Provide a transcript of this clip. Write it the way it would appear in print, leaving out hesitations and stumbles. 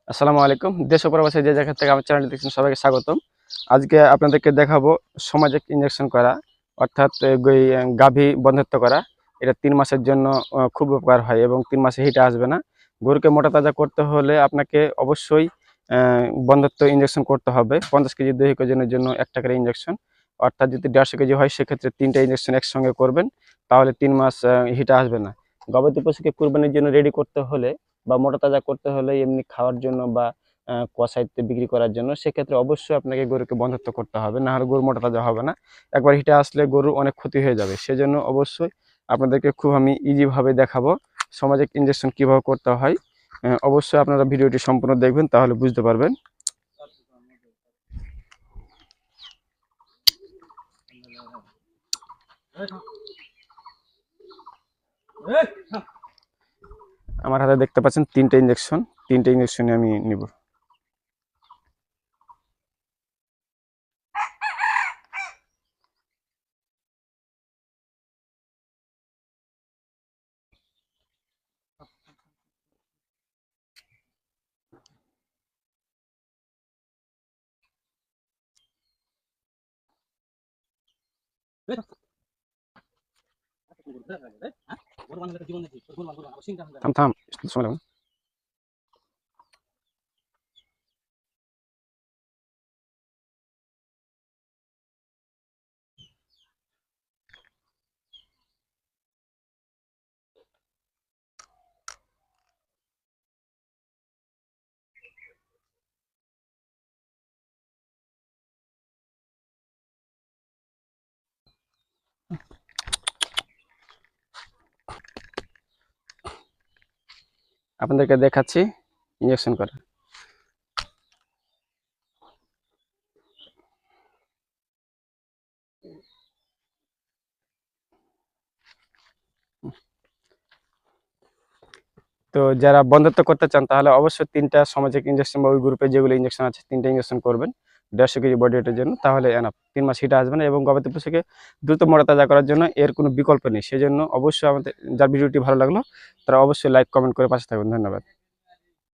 আসসালামু আলাইকুম। দেশ ও প্রবাসী যে জায়গা থেকে আমার চ্যানেলটি দেখছেন সবাইকে স্বাগতম। আজকে আপনাদেরকে দেখাবো সমাজে ইনজেকশন করা অর্থাৎ গাভী বন্ধ্যত্ব করা। এটা ৩ মাসের জন্য খুব উপকার হয় এবং ৩ মাসে হিটে আসবে না। গরুকে মোটা তাজা করতে হলে আপনাকে অবশ্যই বন্ধ্যত্ব ইনজেকশন করতে হবে। ৫০ কেজি দৈহিক ওজনের জন্য ১ টা করে ইনজেকশন। অর্থাৎ যদি ১৫০ কেজি হয় সেক্ষেত্রে ৩ টা ইনজেকশন একসঙ্গে করবেন। তাহলে ৩ মাস হিটে আসবে না। গবাদি পশুকে কুরবানির জন্য রেডি করতে হলে বা মোটা তাজা করতে হলে এমনি খাওয়ার জন্য বা কসাইতে বিক্রি করার জন্য সেক্ষেত্রে অবশ্যই আপনাকে গরুকে বন্ধ্যত্ব করতে হবে, না হলে গরু মোটা তাজা হবে না। একবার হিটে আসলে গরুর অনেক ক্ষতি হয়ে যাবে। সেজন্য অবশ্যই আপনাদেরকে খুব আমি ইজি ভাবে দেখাবো সমাজে ইনজেকশন কিভাবে করতে হয়। অবশ্যই আপনারা ভিডিওটি সম্পূর্ণ দেখবেন, তাহলে বুঝতে পারবেন। আমার হাতে দেখতে পাচ্ছেন ৩টে ইনজেকশন। ৩টে ইনজেকশনই আমি নিব। থাম থাম, সময় লাগবে। আপনাদেরকে দেখাচ্ছি ইনজেকশন করা। তো যারা বন্ধ্যত্ব করতে চান তাহলে অবশ্যই ৩টা সামাজিক ইনজেকশন বা ওই গ্রুপে যেগুলো ইনজেকশন আছে ৩টা ইনজেকশন করবেন ১৫০ কেজি বডি ওয়েটের জন্য, তাহলে এনাফ। ৩ মাস হিটে আসবে না এবং গবাদি পশুকে দ্রুত মোটা তাজা করার জন্য এর কোনো বিকল্প নেই। সেজন্য অবশ্যই আমাদের যার ভিডিওটি ভালো লাগলো তারা অবশ্যই লাইক কমেন্ট করে পাশে থাকবেন। ধন্যবাদ।